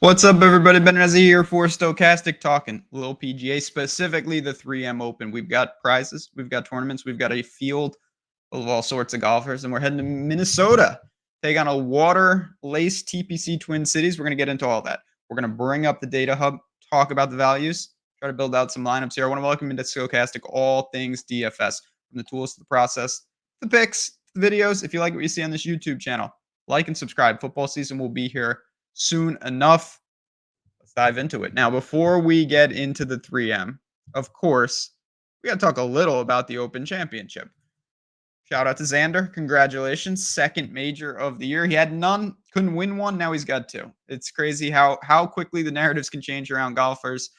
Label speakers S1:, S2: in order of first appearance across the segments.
S1: What's up, everybody? Ben Rezzi here for Stokastic, talking a little PGA, specifically the 3M Open. We've got prizes, we've got tournaments, we've got a field of all sorts of golfers, and we're heading to Minnesota, take on a water-laced TPC Twin Cities. We're going to get into all that. We're going to bring up the data hub, talk about the values, try to build out some lineups here. I want to welcome you to Stokastic, all things DFS, from the tools to the process, the picks, the videos. If you like what you see on this YouTube channel, like and subscribe. Football season will be here soon enough. Let's dive into it. Now, before we get into the 3M, of course, we got to talk a little about the Open Championship. Shout out to Xander. Congratulations. Second major of the year. He had none, couldn't win one. Now he's got two. It's crazy how quickly the narratives can change around golfers.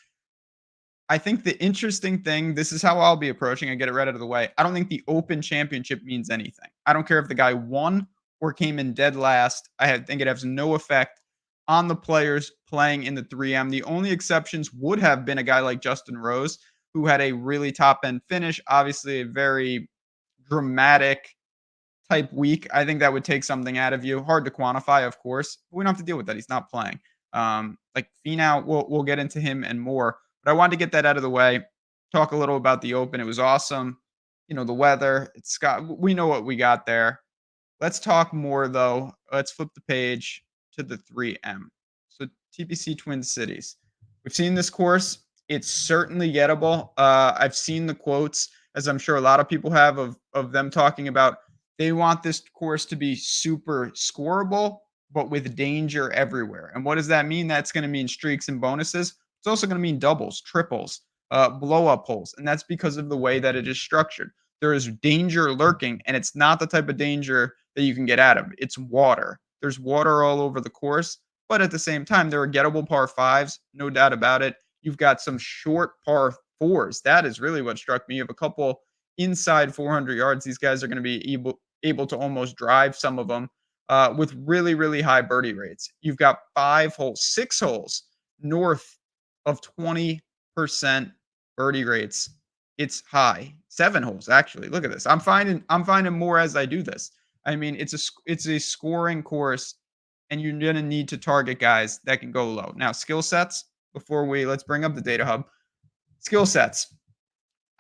S1: I think the interesting thing, this is how I'll be approaching it, get it right out of the way. I don't think the Open Championship means anything. I don't care if the guy won or came in dead last. think it has no effect on the players playing in the 3M. The only exceptions would have been a guy like Justin Rose, who had a really top-end finish, obviously a very dramatic type week. I think that would take something out of you. Hard to quantify, of course. But we don't have to deal with that. He's not playing. Like Finau, we'll get into him and more. But I wanted to get that out of the way. Talk a little about the Open. It was awesome. You know, the weather. We know what we got there. Let's talk more though. Let's flip the page to the 3M. So TPC Twin Cities. We've seen this course. It's certainly gettable. I've seen the quotes, as I'm sure a lot of people have, of them talking about they want this course to be super scoreable, but with danger everywhere. And what does that mean? That's going to mean streaks and bonuses. It's also going to mean doubles, triples, blow up holes. And that's because of the way that it is structured. There is danger lurking, and it's not the type of danger that you can get out of. It's water. There's water all over the course, but at the same time, there are gettable par fives, no doubt about it. You've got some short par fours. That is really what struck me. You have a couple inside 400 yards. These guys are going to be able to almost drive some of them with really, really high birdie rates. You've got 6 holes north of 20% birdie rates. It's high. 7 holes, actually. Look at this. I'm finding more as I do this. I mean, it's a scoring course, and you're going to need to target guys that can go low. Now, skill sets, let's bring up the data hub. Skill sets.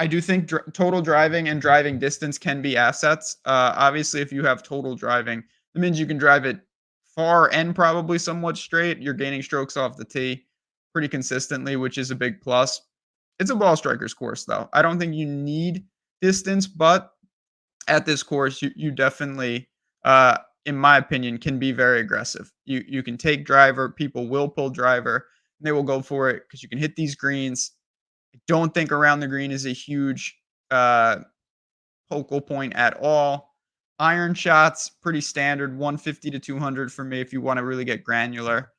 S1: I do think total driving and driving distance can be assets. Obviously, if you have total driving, that means you can drive it far and probably somewhat straight. You're gaining strokes off the tee pretty consistently, which is a big plus. It's a ball striker's course, though. I don't think you need distance, but at this course, you definitely, in my opinion, can be very aggressive. You can take driver. People will pull driver, and they will go for it because you can hit these greens. I don't think around the green is a huge focal point at all. Iron shots, pretty standard, 150 to 200 for me if you want to really get granular.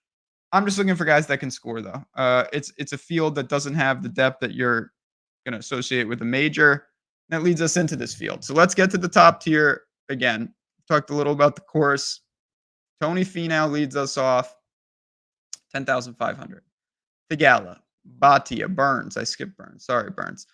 S1: I'm just looking for guys that can score, though. It's a field that doesn't have the depth that you're going to associate with a major. That leads us into this field. So let's get to the top tier again. Talked a little about the course. Tony Finau leads us off, 10,500. Theegala, Bhatia, Burns. I skipped Burns. Sorry, Burns.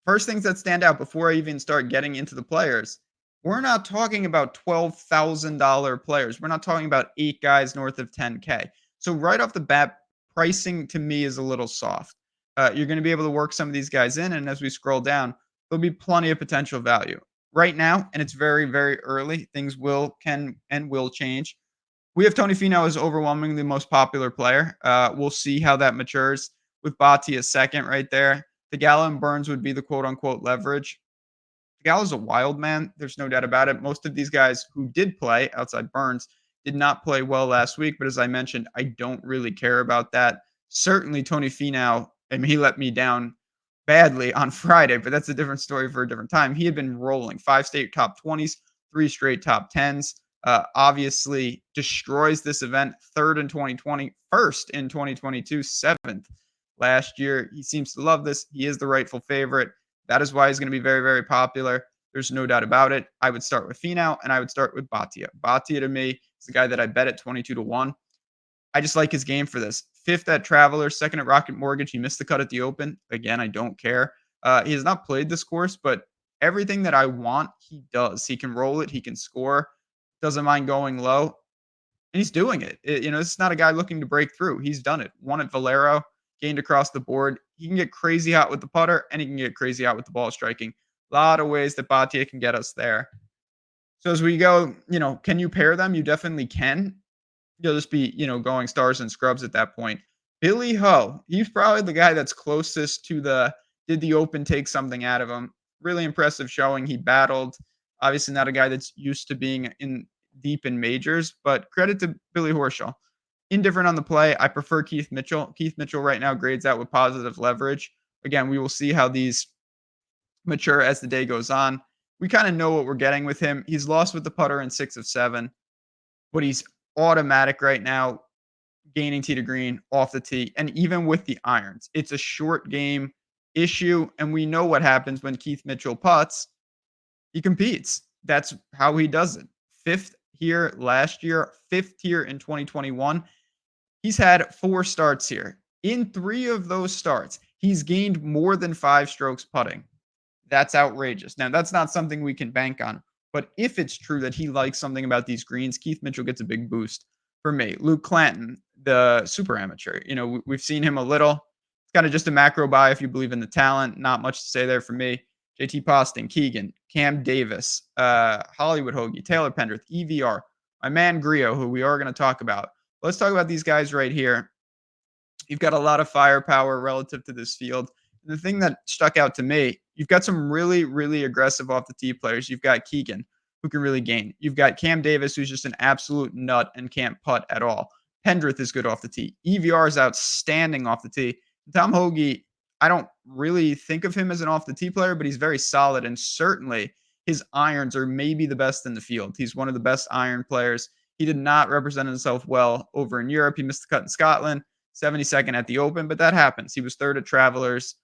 S1: First things that stand out before I even start getting into the players, we're not talking about $12,000 players. We're not talking about 8 guys north of 10K. So right off the bat, pricing to me is a little soft. You're going to be able to work some of these guys in, and as we scroll down, there'll be plenty of potential value. Right now, and it's very, very early, things will change. We have Tony Finau as overwhelmingly the most popular player. We'll see how that matures with Bhatia second right there. Theegala and Burns would be the quote-unquote leverage. Theegala's a wild man. There's no doubt about it. Most of these guys who did play, outside Burns, did not play well last week. But as I mentioned, I don't really care about that. Certainly Tony Finau, I mean, he let me down badly on Friday, but that's a different story for a different time. He had been rolling 5 straight top 20s, 3 straight top 10s. Obviously destroys this event. 3rd in 2020, 1st in 2022, 7th last year. He seems to love this. He is the rightful favorite. That is why he's going to be very, very popular. There's no doubt about it. I would start with Finau, and I would start with Bhatia. Bhatia, to me, is the guy that I bet at 22-1. I just like his game for this. 5th at Travelers, 2nd at Rocket Mortgage. He missed the cut at the Open. Again, I don't care. He has not played this course, but everything that I want, he does. He can roll it. He can score. Doesn't mind going low. and he's doing it. This is not a guy looking to break through. He's done it. Won at Valero, gained across the board. He can get crazy hot with the putter, and he can get crazy hot with the ball striking. A lot of ways that Bhatia can get us there. So as we go, can you pair them? You definitely can. You'll just be, going stars and scrubs at that point. Billy Ho, he's probably the guy that's closest to did the Open take something out of him? Really impressive showing. He battled. Obviously not a guy that's used to being deep in majors, but credit to Billy Horschel. Indifferent on the play. I prefer Keith Mitchell. Keith Mitchell right now grades out with positive leverage. Again, we will see how these mature as the day goes on. We kind of know what we're getting with him. He's lost with the putter in 6 of 7, but he's automatic right now, gaining tee to green, off the tee, and even with the irons. It's a short game issue, and we know what happens when Keith Mitchell putts. He competes. That's how he does it. 5th here last year, 5th here in 2021. He's had 4 starts here. In 3 of those starts, he's gained more than 5 strokes putting. That's outrageous. Now, that's not something we can bank on, but if it's true that he likes something about these greens, Keith Mitchell gets a big boost for me. Luke Clanton, the super amateur, we've seen him a little. It's kind of just a macro buy if you believe in the talent. Not much to say there for me. JT Poston, Keegan, Cam Davis, Hollywood Hoagie, Taylor Pendrith, EVR, my man Griot, who we are going to talk about. Let's talk about these guys right here. You've got a lot of firepower relative to this field. And the thing that stuck out to me, you've got some really, really aggressive off the tee players. You've got Keegan, who can really gain. You've got Cam Davis, who's just an absolute nut and can't putt at all. Pendrith is good off the tee. EVR is outstanding off the tee. Tom Hoagie, I don't really think of him as an off the tee player, but he's very solid, and certainly his irons are maybe the best in the field. He's one of the best iron players. He did not represent himself well over in Europe. He missed the cut in Scotland, 72nd at the Open, but that happens. He was 3rd at Travelers.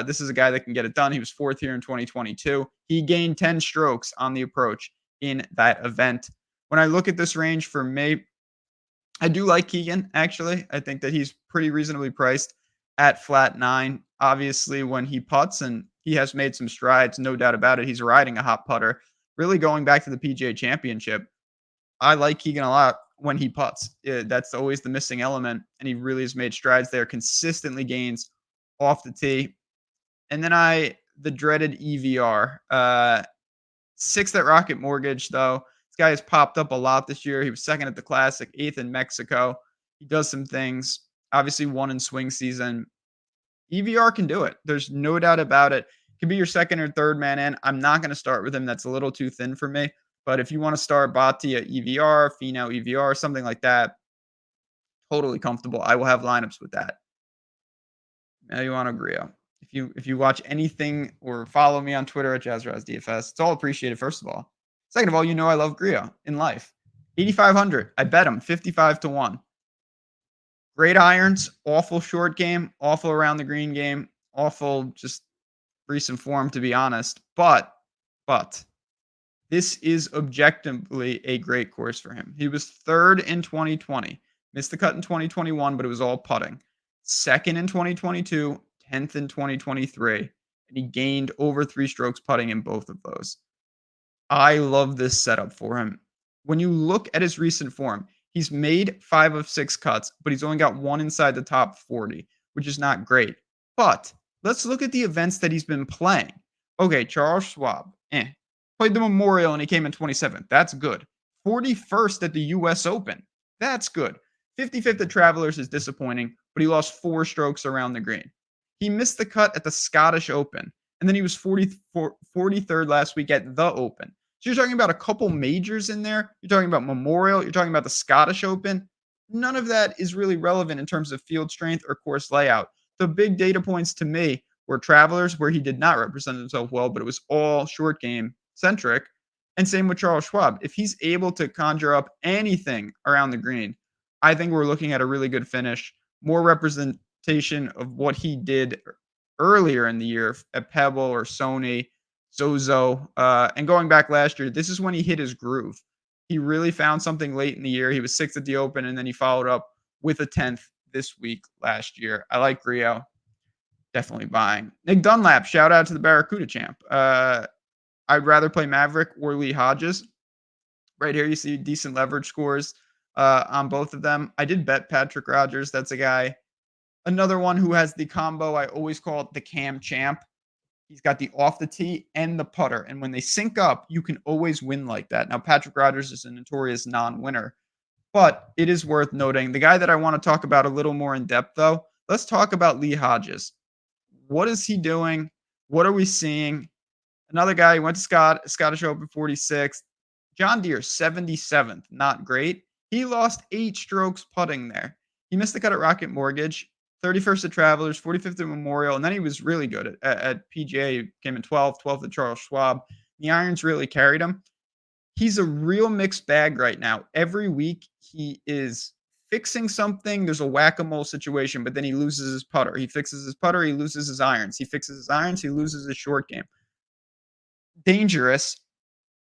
S1: This is a guy that can get it done. He was 4th here in 2022. He gained 10 strokes on the approach in that event. When I look at this range for me, I do like Keegan, actually. I think that he's pretty reasonably priced at flat 9. Obviously, when he putts, and he has made some strides, no doubt about it, he's riding a hot putter. Really going back to the PGA Championship, I like Keegan a lot when he putts. That's always the missing element, and he really has made strides there, consistently gains off the tee. And then the dreaded EVR. 6th at Rocket Mortgage, though. This guy has popped up a lot this year. He was 2nd at the Classic, 8th in Mexico. He does some things. Obviously, 1 in swing season. EVR can do it. There's no doubt about it. Could be your 2nd or 3rd man in. I'm not going to start with him. That's a little too thin for me. But if you want to start Bhatia EVR, Finau EVR, something like that, totally comfortable. I will have lineups with that. Mariano Griot. If you watch anything or follow me on Twitter at JazzRazDFS, it's all appreciated, first of all. Second of all, I love Griot in life. 8,500. I bet him 55-1. Great irons, awful short game, awful around the green game, awful just recent form, to be honest. But this is objectively a great course for him. He was 3rd in 2020. Missed the cut in 2021, but it was all putting. 2nd in 2022, 10th in 2023, and he gained over 3 strokes putting in both of those. I love this setup for him. When you look at his recent form, he's made 5 of 6 cuts, but he's only got 1 inside the top 40, which is not great. But let's look at the events that he's been playing. Okay, Charles Schwab, played the Memorial and he came in 27th. That's good. 41st at the US Open. That's good. 55th at Travelers is disappointing, but he lost 4 strokes around the green. He missed the cut at the Scottish Open, and then he was 43rd last week at the Open. So you're talking about a couple majors in there. You're talking about Memorial. You're talking about the Scottish Open. None of that is really relevant in terms of field strength or course layout. The big data points to me were Travelers, where he did not represent himself well, but it was all short game centric. And same with Charles Schwab. If he's able to conjure up anything around the green, I think we're looking at a really good finish. More representation of what he did earlier in the year at Pebble or Sony, Zozo. And going back last year, this is when he hit his groove. He really found something late in the year. He was 6th at the Open, and then he followed up with a 10th this week last year. I like Griot. Definitely buying. Nick Dunlap, shout out to the Barracuda champ. I'd rather play Maverick or Lee Hodges. Right here, you see decent leverage scores. on both of them. I did bet Patrick Rogers. That's a guy. Another one who has the combo. I always call it the Cam Champ. He's got the off the tee and the putter. And when they sync up, you can always win like that. Now, Patrick Rogers is a notorious non-winner, but it is worth noting. The guy that I want to talk about a little more in depth, though, let's talk about Lee Hodges. What is he doing? What are we seeing? Another guy, he went to Scottish Open 46th. John Deere, 77th. Not great. He lost 8 strokes putting there. He missed the cut at Rocket Mortgage, 31st at Travelers, 45th at Memorial, and then he was really good at PGA. Came in 12th at Charles Schwab. The irons really carried him. He's a real mixed bag right now. Every week he is fixing something. There's a whack-a-mole situation, but then he loses his putter. He fixes his putter, he loses his irons. He fixes his irons, he loses his short game. Dangerous,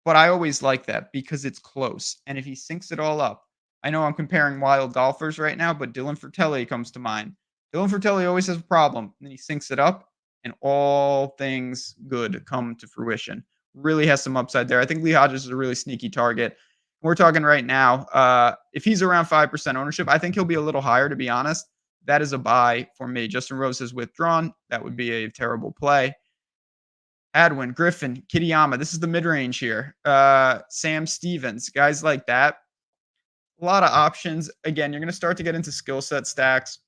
S1: but I always like that because it's close. And if he syncs it all up, I know I'm comparing wild golfers right now, but Dylan Fratelli comes to mind. Dylan Fratelli always has a problem, and then he syncs it up, and all things good come to fruition. Really has some upside there. I think Lee Hodges is a really sneaky target. We're talking right now. If he's around 5% ownership, I think he'll be a little higher, to be honest. That is a buy for me. Justin Rose has withdrawn. That would be a terrible play. Adwin, Griffin, Kitayama. This is the mid-range here. Sam Stevens, guys like that. A lot of options. Again, you're going to start to get into skill set stacks.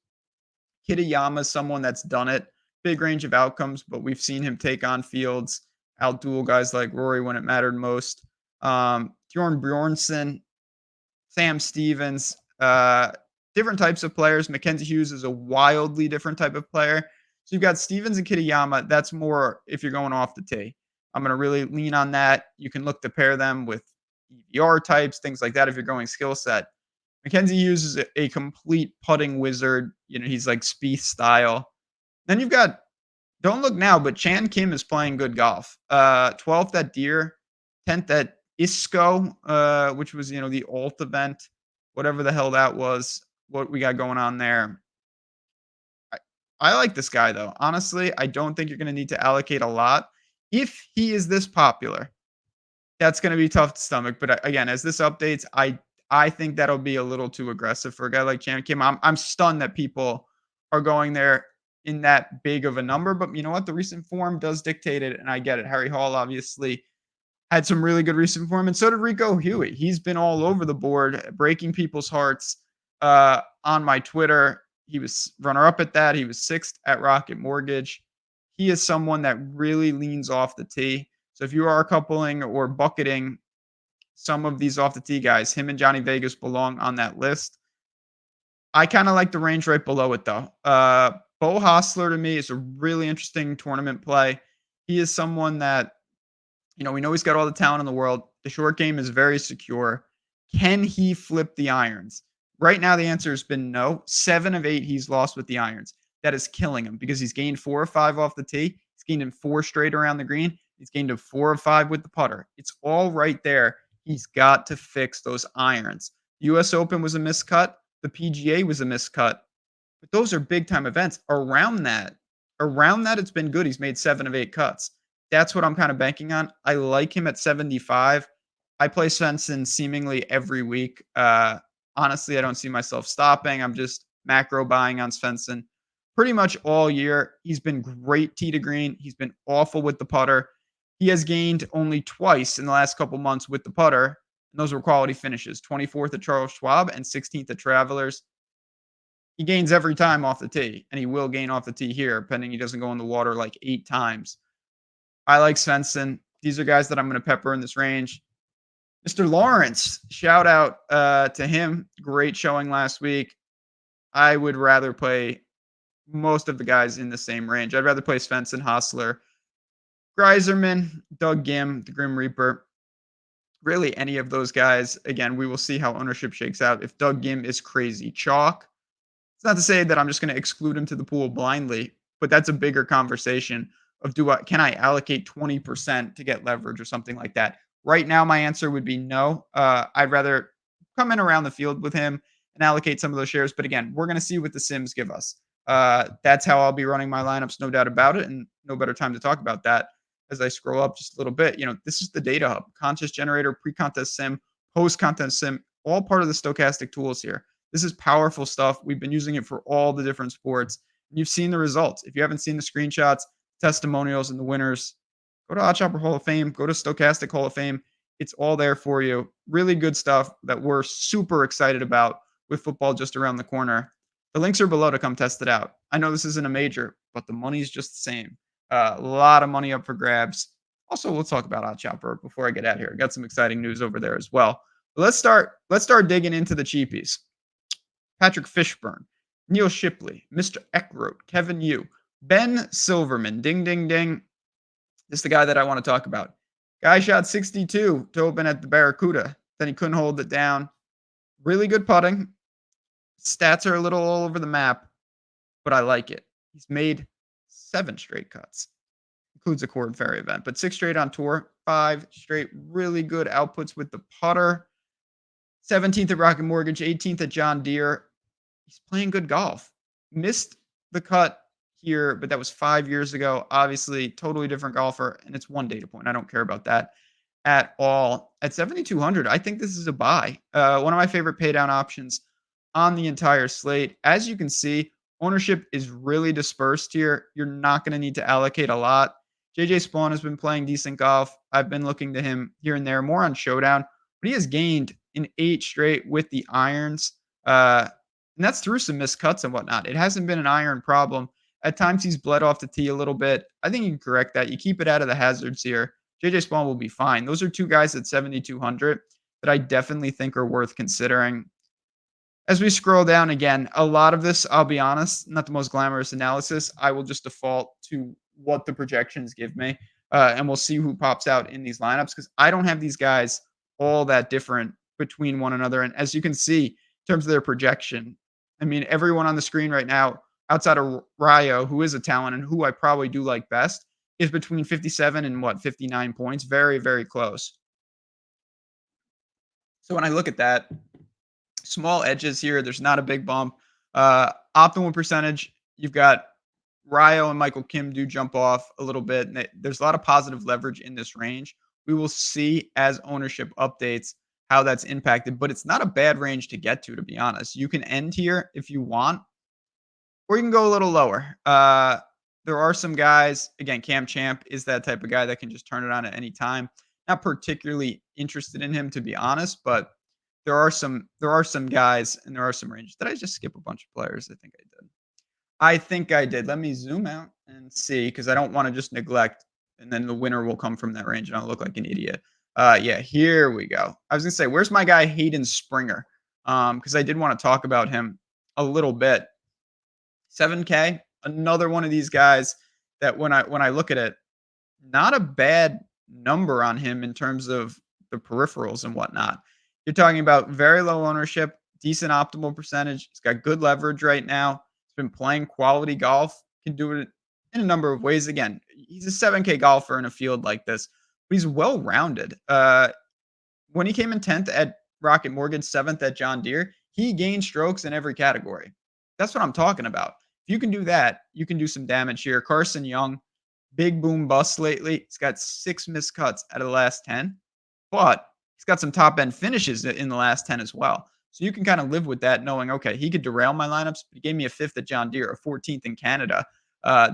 S1: Kitayama is someone that's done it. Big range of outcomes, but we've seen him take on fields, outduel guys like Rory when it mattered most. Bjorn Bjornsson, Sam Stevens, different types of players. Mackenzie Hughes is a wildly different type of player. So you've got Stevens and Kitayama. That's more if you're going off the tee. I'm going to really lean on that. You can look to pair them with EVR types, things like that if you're going skill set. Mackenzie Hughes is a complete putting wizard. You know, he's like Spieth style. Then you've got, don't look now, but Chan Kim is playing good golf. 12th at Deere, 10th at ISCO, which was, the alt event, whatever the hell that was, what we got going on there. I like this guy, though. Honestly, I don't think you're going to need to allocate a lot. If he is this popular, that's going to be tough to stomach. But again, as this updates, I think that'll be a little too aggressive for a guy like Chan Kim. I'm stunned that people are going there in that big of a number. But you know what? The recent form does dictate it, and I get it. Harry Hall obviously had some really good recent form, and so did Rico Huey. He's been all over the board, breaking people's hearts on my Twitter. He was runner-up at that. He was 6th at Rocket Mortgage. He is someone that really leans off the tee. So if you are coupling or bucketing some of these off the tee guys, him and Johnny Vegas belong on that list. I kind of like the range right below it, though. Bo Hostler, to me, is a really interesting tournament play. He is someone that, we know he's got all the talent in the world. The short game is very secure. Can he flip the irons? Right now, the answer has been no. 7 of 8 he's lost with the irons. That is killing him because he's gained 4 or 5 off the tee. He's gained him 4 straight around the green. He's gained him 4 or 5 with the putter. It's all right there. He's got to fix those irons. U.S. Open was a miscut. The PGA was a miscut. But those are big-time events. Around that, it's been good. He's made 7 of 8 cuts. That's what I'm kind of banking on. I like him at 75. I play Svensson seemingly every week. Honestly, I don't see myself stopping. I'm just macro buying on Svensson pretty much all year. He's been great tee to green. He's been awful with the putter. He has gained only twice in the last couple months with the putter, and those were quality finishes. 24th at Charles Schwab and 16th at Travelers. He gains every time off the tee, and he will gain off the tee here, pending he doesn't go in the water like 8 times. I like Svensson. These are guys that I'm going to pepper in this range. Mr. Lawrence, shout out to him. Great showing last week. I would rather play most of the guys in the same range. I'd rather play Svensson, Hostler, Greiserman, Doug Gim, the Grim Reaper. Really, any of those guys. Again, we will see how ownership shakes out. If Doug Gim is crazy chalk, it's not to say that I'm just going to exclude him to the pool blindly, but that's a bigger conversation of can I allocate 20% to get leverage or something like that. Right now, my answer would be no. I'd rather come in around the field with him and allocate some of those shares. But again, we're going to see what the Sims give us. That's how I'll be running my lineups, no doubt about it. And no better time to talk about that as I scroll up just a little bit. This is the Data Hub, contest generator, pre-contest sim, post-contest sim, all part of the Stokastic tools here. This is powerful stuff. We've been using it for all the different sports. You've seen the results. If you haven't seen the screenshots, testimonials, and the winners, go to OddsShopper Hall of Fame, go to Stokastic Hall of Fame. It's all there for you. Really good stuff that we're super excited about with football just around the corner. The links are below to come test it out. I know this isn't a major, but the money's just the same. A lot of money up for grabs. Also, we'll talk about OddsShopper before I get out here. I got some exciting news over there as well. But let's start digging into the cheapies. Patrick Fishburne, Neil Shipley, Mr. Eckroat, Kevin Yu, Ben Silverman. Ding, ding, ding. This is the guy that I want to talk about. Guy shot 62 to open at the Barracuda. Then he couldn't hold it down. Really good putting. Stats are a little all over the map, but I like it. He's made 7 straight cuts. Includes a Corn Ferry event, but 6 straight on tour. 5 straight really good outputs with the putter. 17th at Rocket Mortgage, 18th at John Deere. He's playing good golf. Missed the cut here, but that was 5 years ago. Obviously, totally different golfer, and it's one data point. I don't care about that at all. At 7,200, I think this is a buy. One of my favorite paydown options on the entire slate. As you can see, ownership is really dispersed here. You're not going to need to allocate a lot. JJ Spawn has been playing decent golf. I've been looking to him here and there, more on Showdown, but he has gained in 8 straight with the irons. And that's through some missed cuts and whatnot. It hasn't been an iron problem. At times, he's bled off the tee a little bit. I think you can correct that. You keep it out of the hazards here. JJ Spawn will be fine. Those are 2 guys at 7,200 that I definitely think are worth considering. As we scroll down again, a lot of this, I'll be honest, not the most glamorous analysis. I will just default to what the projections give me, and we'll see who pops out in these lineups because I don't have these guys all that different between one another. And as you can see, in terms of their projection, I mean, everyone on the screen right now, outside of Ryo, who is a talent and who I probably do like best, is between 57 and 59 points. Very, very close. So when I look at that, small edges here. There's not a big bump. Optimal percentage, you've got Ryo and Michael Kim do jump off a little bit. And there's a lot of positive leverage in this range. We will see as ownership updates how that's impacted, but it's not a bad range to get to be honest. You can end here if you want, or you can go a little lower. There are some guys, again, Cam Champ is that type of guy that can just turn it on at any time. Not particularly interested in him, to be honest, but there are some guys and there are some ranges. Did I just skip a bunch of players? I think I did. Let me zoom out and see because I don't want to just neglect, and then the winner will come from that range and I'll look like an idiot. Yeah, here we go. I was gonna say, where's my guy Hayden Springer? Because I did want to talk about him a little bit. 7K, another one of these guys that when I look at it, not a bad number on him in terms of the peripherals and whatnot. You're talking about very low ownership, decent optimal percentage. He's got good leverage right now. He's been playing quality golf. Can do it in a number of ways. Again, he's a 7K golfer in a field like this, but he's well-rounded. When he came in 10th at Rocket Mortgage, 7th at John Deere, he gained strokes in every category. That's what I'm talking about. If you can do that, you can do some damage here. Carson Young, big boom bust lately. He's got 6 missed cuts out of the last 10, but he's got some top end finishes in the last 10 as well. So you can kind of live with that knowing, okay, he could derail my lineups, but he gave me a 5th at John Deere, a 14th in Canada.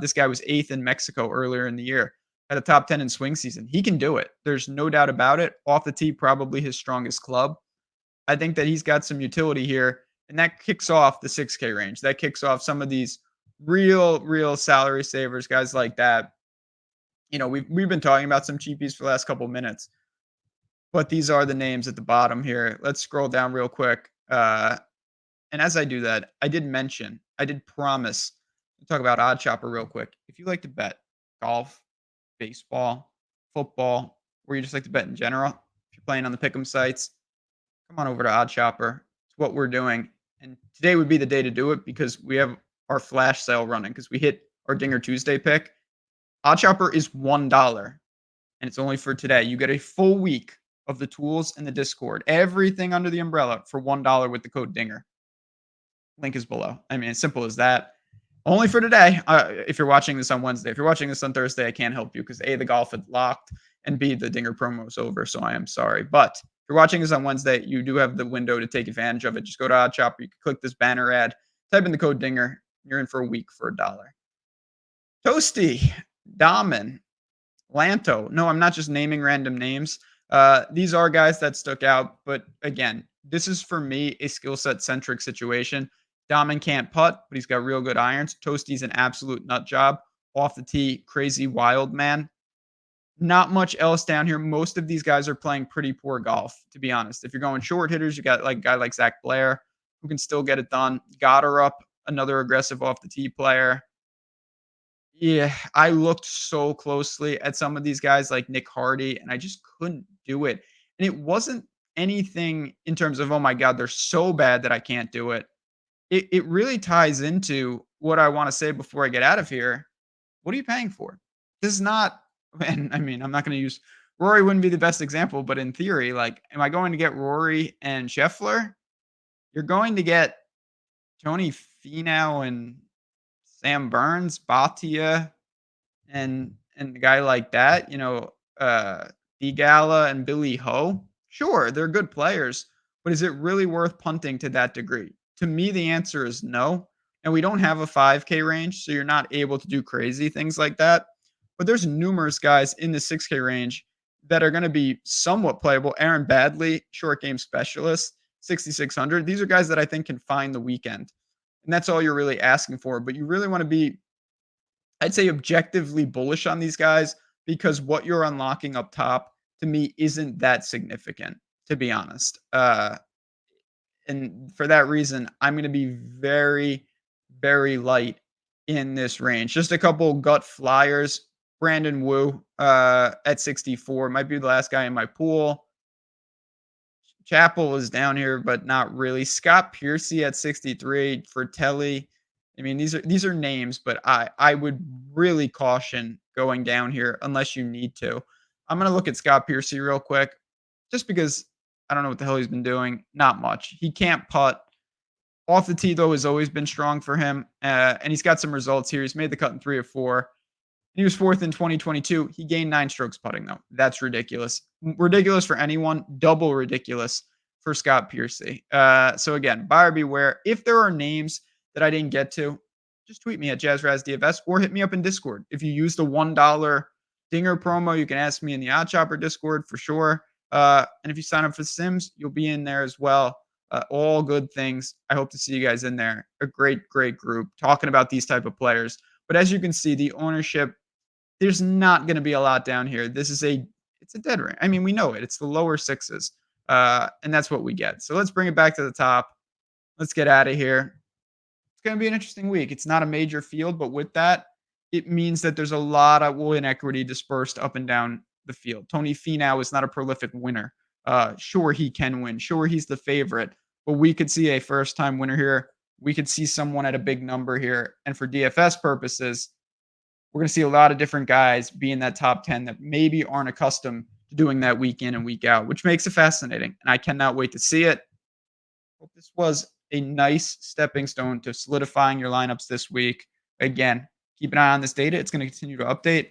S1: This guy was 8th in Mexico earlier in the year, had a top 10 in swing season. He can do it. There's no doubt about it. Off the tee, probably his strongest club. I think that he's got some utility here, and that kicks off the 6K range. That kicks off some of these real salary savers, guys like that. You know, we've been talking about some cheapies for the last couple of minutes, but these are the names at the bottom here. Let's scroll down real quick. And as I do that, I did promise to talk about OddsShopper real quick. If you like to bet golf, baseball, football, or you just like to bet in general, if you're playing on the pick'em sites, come on over to OddsShopper. It's what we're doing. And today would be the day to do it because we have our flash sale running because we hit our Dinger Tuesday pick. OddsShopper is $1, and it's only for today. You get a full week of the tools and the Discord, everything under the umbrella for $1 with the code DINGER. Link is below. I mean, as simple as that. Only for today. If you're watching this on Wednesday, if you're watching this on Thursday, I can't help you because A, the golf is locked, and B, the Dinger promo is over. So I am sorry. But if you're watching this on Wednesday, you do have the window to take advantage of it. Just go to OddsShopper. You can click this banner ad, type in the code DINGER. You're in for a week for $1. Toasty, Dahmen, Lanto. No, I'm not just naming random names. These are guys that stuck out, but again, this is for me a skill set centric situation. Dahmen can't putt, but he's got real good irons. Toasty's an absolute nut job. Off the tee, crazy wild man. Not much else down here. Most of these guys are playing pretty poor golf, to be honest. If you're going short hitters, you got like a guy like Zach Blair who can still get it done. Goddard up, another aggressive off the tee player. Yeah, I looked so closely at some of these guys like Nick Hardy, and I just couldn't do it. And it wasn't anything in terms of, oh my God, they're so bad that I can't do it. It really ties into what I want to say before I get out of here. What are you paying for? This is not, and I mean, I'm not going to use Rory wouldn't be the best example, but in theory, like, am I going to get Rory and Scheffler? You're going to get Tony Finau and Sam Burns, Bhatia, and a guy like that, Gala and Billy Ho. Sure, they're good players, but is it really worth punting to that degree? To me, the answer is no. And we don't have a 5K range, so you're not able to do crazy things like that. But there's numerous guys in the 6K range that are going to be somewhat playable. Aaron Badley, short game specialist, 6,600. These are guys that I think can find the weekend. And that's all you're really asking for. But you really want to be, I'd say, objectively bullish on these guys because what you're unlocking up top to me isn't that significant, to be honest. And for that reason, I'm going to be very, very light in this range. Just a couple gut flyers. Brandon Wu at 64 might be the last guy in my pool. Chappell is down here, but not really. Scott Piercy at 63 for Telly. I mean, these are names, but I would really caution going down here unless you need to. I'm gonna look at Scott Piercy real quick, just because I don't know what the hell he's been doing. Not much. He can't putt. Off the tee though has always been strong for him, and he's got some results here. He's made the cut in 3 of 4. He was 4th in 2022. He gained 9 strokes putting, though. That's ridiculous. Ridiculous for anyone. Double ridiculous for Scott Piercy. So, again, buyer beware. If there are names that I didn't get to, just tweet me at JazzRazDFS or hit me up in Discord. If you use the $1 Dinger promo, you can ask me in the OddsShopper Discord for sure. And if you sign up for Sims, you'll be in there as well. All good things. I hope to see you guys in there. A great, great group talking about these type of players. But as you can see, the ownership, there's not going to be a lot down here. It's a dead range. I mean, we know it. It's the lower sixes. And that's what we get. So let's bring it back to the top. Let's get out of here. It's going to be an interesting week. It's not a major field, but with that, it means that there's a lot of win equity dispersed up and down the field. Tony Finau is not a prolific winner. Sure, he can win. Sure, he's the favorite. But we could see a first-time winner here. We could see someone at a big number here. And for DFS purposes, we're going to see a lot of different guys be in that top 10 that maybe aren't accustomed to doing that week in and week out, which makes it fascinating. And I cannot wait to see it. Hope this was a nice stepping stone to solidifying your lineups this week. Again, keep an eye on this data. It's going to continue to update.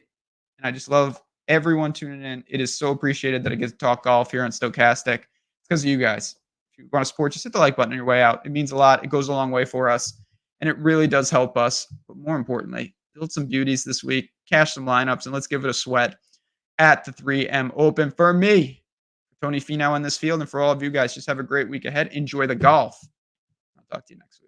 S1: And I just love everyone tuning in. It is so appreciated that I get to talk golf here on Stokastic. It's because of you guys. If you want to support, just hit the like button on your way out. It means a lot. It goes a long way for us. And it really does help us. But more importantly, build some beauties this week, cash some lineups, and let's give it a sweat at the 3M Open. For me, Tony Finau in this field, and for all of you guys, just have a great week ahead. Enjoy the golf. I'll talk to you next week.